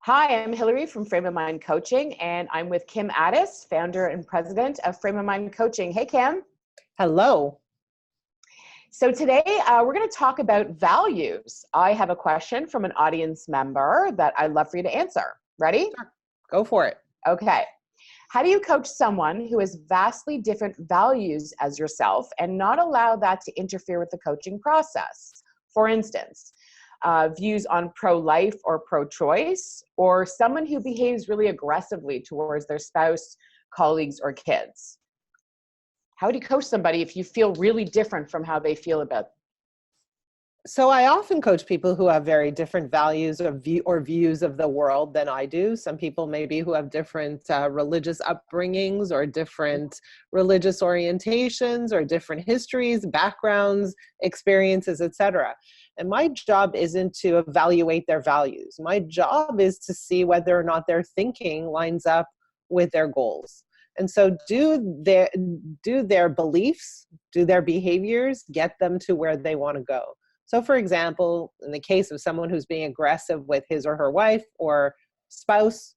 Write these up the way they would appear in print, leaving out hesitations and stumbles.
Hi, I'm Hilary from Frame of Mind Coaching, and I'm with Kim Addis, founder and president of Frame of Mind Coaching. Hey, Kim. Hello. So today we're going to talk about values. I have a question from an audience member that I'd love for you to answer. Ready? Sure. Go for it. Okay. How do you coach someone who has vastly different values as yourself and not allow that to interfere with the coaching process? For instance, views on pro-life or pro-choice, or someone who behaves really aggressively towards their spouse, colleagues, or kids. How would you coach somebody if you feel really different from how they feel about? So I often coach people who have very different values or views of the world than I do. Some people maybe who have different religious upbringings or different religious orientations or different histories, backgrounds, experiences, etc. And my job isn't to evaluate their values. My job is to see whether or not their thinking lines up with their goals. And so do their beliefs, do their behaviors get them to where they want to go? So for example, in the case of someone who's being aggressive with his or her wife or spouse,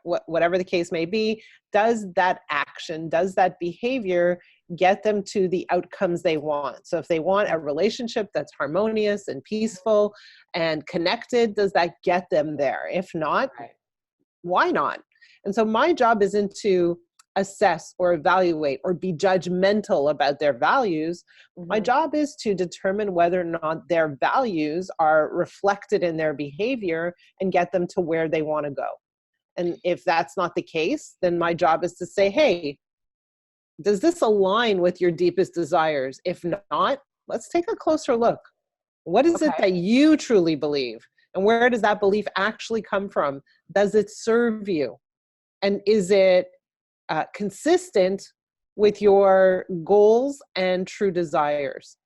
whatever the case may be, does that action, does that behavior get them to the outcomes they want? So if they want a relationship that's harmonious and peaceful and connected, does that get them there? If not, why not? And so my job isn't to assess or evaluate or be judgmental about their values. My job is to determine whether or not their values are reflected in their behavior and get them to where they want to go. And if that's not the case, then my job is to say, hey, does this align with your deepest desires? If not, let's take a closer look. What is it that you truly believe? And where does that belief actually come from? Does it serve you? And is it consistent with your goals and true desires?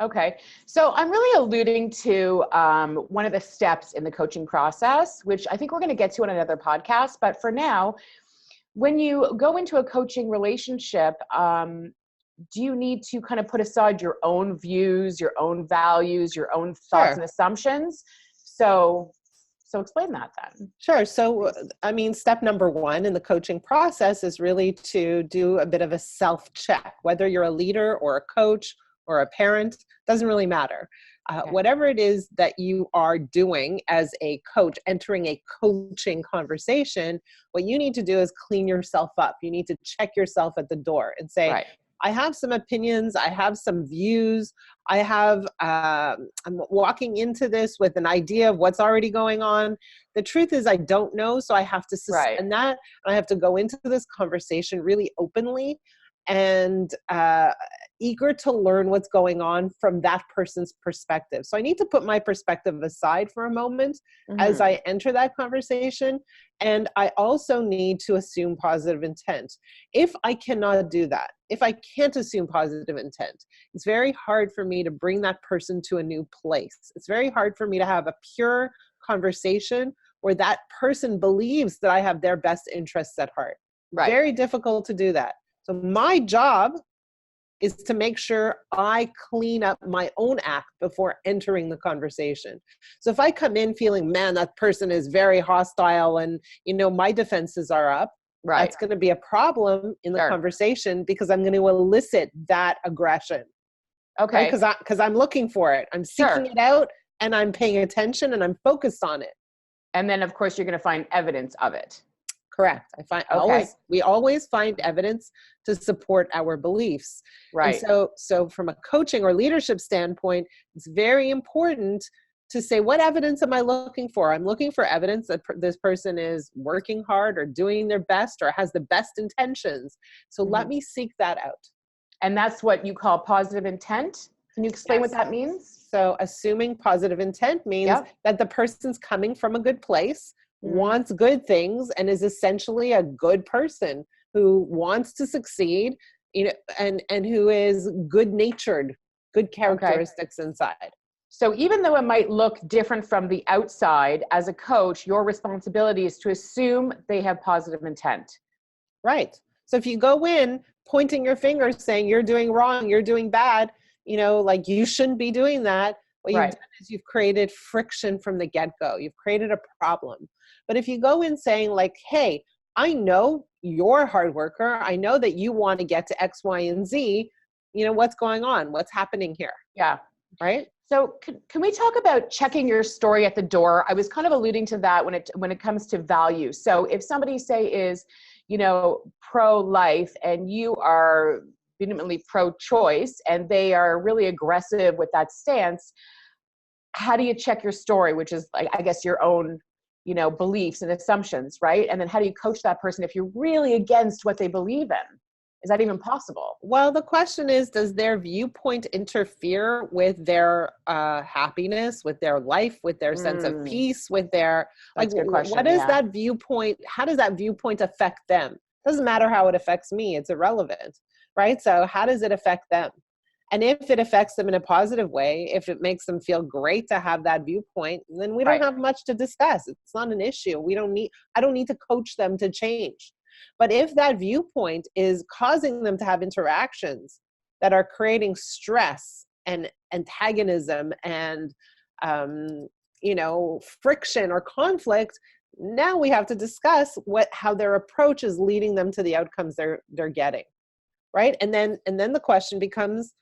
Okay, so I'm really alluding to one of the steps in the coaching process, which I think we're going to get to on another podcast. But for now, when you go into a coaching relationship, do you need to kind of put aside your own views, your own values, your own thoughts and assumptions? So explain that then. Sure. So, I mean, step number one in the coaching process is really to do a bit of a self-check, whether you're a leader or a coach or a parent, doesn't really matter. Whatever it is that you are doing as a coach, entering a coaching conversation, what you need to do is clean yourself up. You need to check yourself at the door and say, I have some opinions, I have some views, I'm walking into this with an idea of what's already going on. The truth is I don't know, so I have to suspend that. I have to go into this conversation really openly and eager to learn what's going on from that person's perspective. So I need to put my perspective aside for a moment as I enter that conversation. And I also need to assume positive intent. If I cannot do that, if I can't assume positive intent, it's very hard for me to bring that person to a new place. It's very hard for me to have a pure conversation where that person believes that I have their best interests at heart. Very difficult to do that. So my job is to make sure I clean up my own act before entering the conversation. So if I come in feeling, man, that person is very hostile and, you know, my defenses are up, that's going to be a problem in the conversation because I'm going to elicit that aggression. Because I'm looking for it. I'm seeking it out and I'm paying attention and I'm focused on it. And then, of course, you're going to find evidence of it. Correct. We always find evidence to support our beliefs. And so from a coaching or leadership standpoint, it's very important to say, what evidence am I looking for? I'm looking for evidence that this person is working hard or doing their best or has the best intentions. So let me seek that out. And that's what you call positive intent. Can you explain what that means? So assuming positive intent means that the person's coming from a good place, wants good things, and is essentially a good person who wants to succeed, you know, and who is good-natured, good characteristics inside. So even though it might look different from the outside, as a coach, your responsibility is to assume they have positive intent. Right. So if you go in pointing your finger saying you're doing wrong, you're doing bad, you know, like you shouldn't be doing that, What you've Right. done is you've created friction from the get-go. You've created a problem. But if you go in saying like, hey, I know you're a hard worker. I know that you want to get to X, Y, and Z. You know, what's going on? What's happening here? Yeah. Right? So can we talk about checking your story at the door? I was kind of alluding to that when it comes to value. So if somebody say is, you know, pro-life and you are vehemently pro-choice and they are really aggressive with that stance, how do you check your story, which is like, I guess, your own, you know, beliefs and assumptions, right? And then how do you coach that person if you're really against what they believe in? Is that even possible? Well, the question is, does their viewpoint interfere with their happiness, with their life, with their sense of Mm, peace, with their, like, that's a good what question. is Yeah. that viewpoint? How does that viewpoint affect them? Doesn't matter how it affects me. It's irrelevant, right? So how does it affect them? And if it affects them in a positive way, if it makes them feel great to have that viewpoint, then we don't Right. have much to discuss. It's not an issue. I don't need to coach them to change. But if that viewpoint is causing them to have interactions that are creating stress and antagonism and, you know, friction or conflict, now we have to discuss how their approach is leading them to the outcomes they're getting, right? And then the question becomes,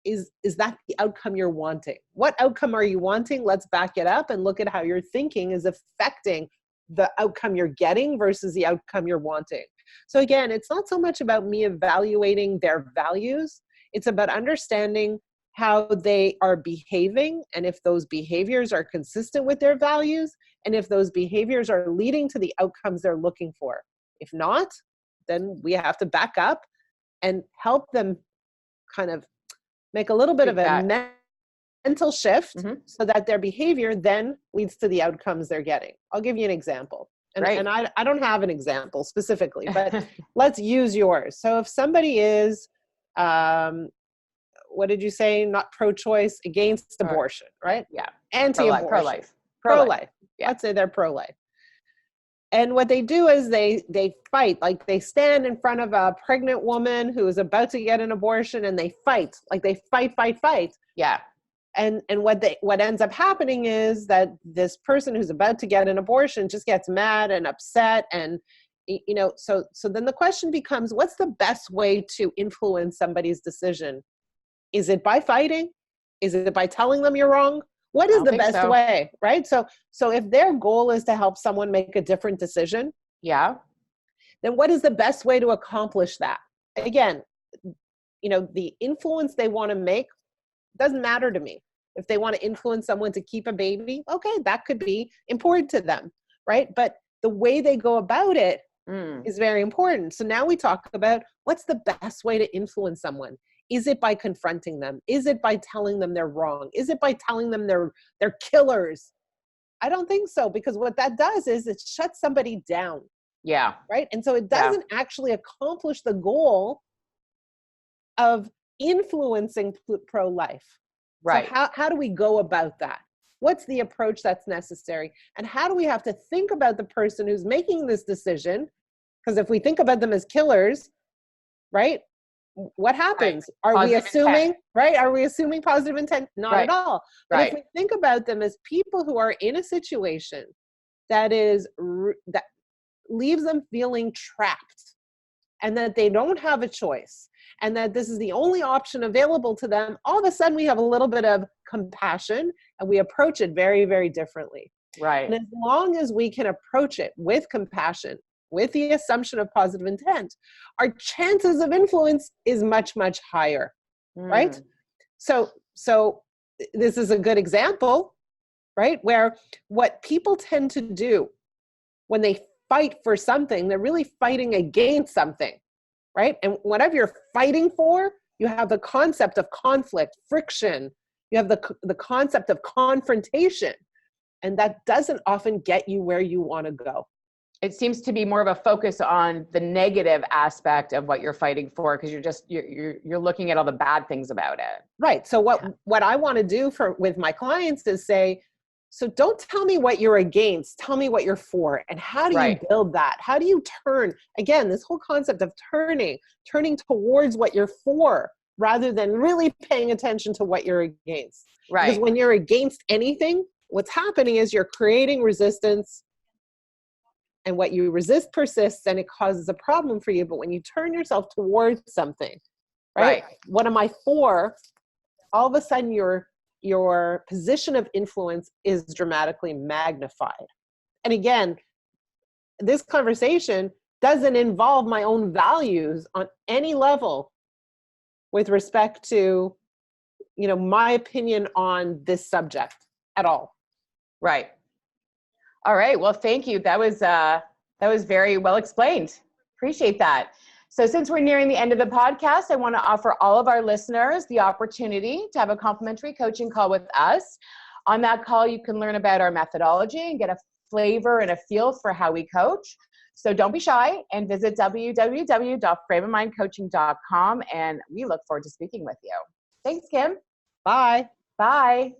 is that the outcome you're wanting? What outcome are you wanting? Let's back it up and look at how your thinking is affecting the outcome you're getting versus the outcome you're wanting. So again, it's not so much about me evaluating their values. It's about understanding how they are behaving and if those behaviors are consistent with their values and if those behaviors are leading to the outcomes they're looking for. If not, then we have to back up and help them kind of make a little bit of Tweak a that. mental shift Hmm. so that their behavior then leads to the outcomes they're getting. I'll give you an example. And Right. I don't have an example specifically, but let's use yours. So if somebody is, um, what did you say? Not pro-choice, against Or, abortion, right? yeah. Pro-life. Anti-abortion, Pro-life. Pro-life. pro-life. Yeah. Let's say they're pro-life. And what they do is they fight, like they stand in front of a pregnant woman who is about to get an abortion and they fight, like they fight. Yeah. And what ends up happening is that this person who's about to get an abortion just gets mad and upset. And, you know, so then the question becomes, what's the best way to influence somebody's decision? Is it by fighting? Is it by telling them you're wrong? What I is don't the think best so. way, right? So if their goal is to help someone make a different decision, Yeah. then what is the best way to accomplish that? Again, you know, the influence they want to make doesn't matter to me. If they want to influence someone to keep a baby, okay, that could be important to them, right? But the way they go about it Mm. is very important. So now we talk about what's the best way to influence someone. Is it by confronting them? Is it by telling them they're wrong? Is it by telling them they're killers? I don't think so, because what that does is it shuts somebody down, Yeah. right? And so it Yeah. doesn't actually accomplish the goal of influencing pro-life. So Right. how do we go about that? What's the approach that's necessary? And how do we have to think about the person who's making this decision? Because if we think about them as killers, right? What Right. happens? Are we Positive intent. assuming, right? Are we assuming positive intent? Not at Right. all. But if Right. we think about them as people who are in a situation that that leaves them feeling trapped and that they don't have a choice and that this is the only option available to them, all of a sudden we have a little bit of compassion and we approach it very, very differently. And Right. as long as we can approach it with compassion, with the assumption of positive intent, our chances of influence is much, much higher, right? Mm. So this is a good example, right? Where what people tend to do when they fight for something, they're really fighting against something, right? And whatever you're fighting for, you have the concept of conflict, friction, you have the concept of confrontation, and that doesn't often get you where you want to go. It seems to be more of a focus on the negative aspect of what you're fighting for, because you're looking at all the bad things about it. Right. So what I want to do with my clients is say, so don't tell me what you're against, tell me what you're for. And how do you Right. build that? How do you turn, again, this whole concept of turning towards what you're for, rather than really paying attention to what you're against. Because Right. when you're against anything, what's happening is you're creating resistance, and what you resist persists, and it causes a problem for you. But when you turn yourself towards something, right? What am I for? All of a sudden your position of influence is dramatically magnified. And again, this conversation doesn't involve my own values on any level with respect to, my opinion on this subject at all. Right. All right. Well, thank you. That was very well explained. Appreciate that. So since we're nearing the end of the podcast, I want to offer all of our listeners the opportunity to have a complimentary coaching call with us. On that call, you can learn about our methodology and get a flavor and a feel for how we coach. So don't be shy and visit www.frameofmindcoaching.com, and we look forward to speaking with you. Thanks, Kim. Bye. Bye.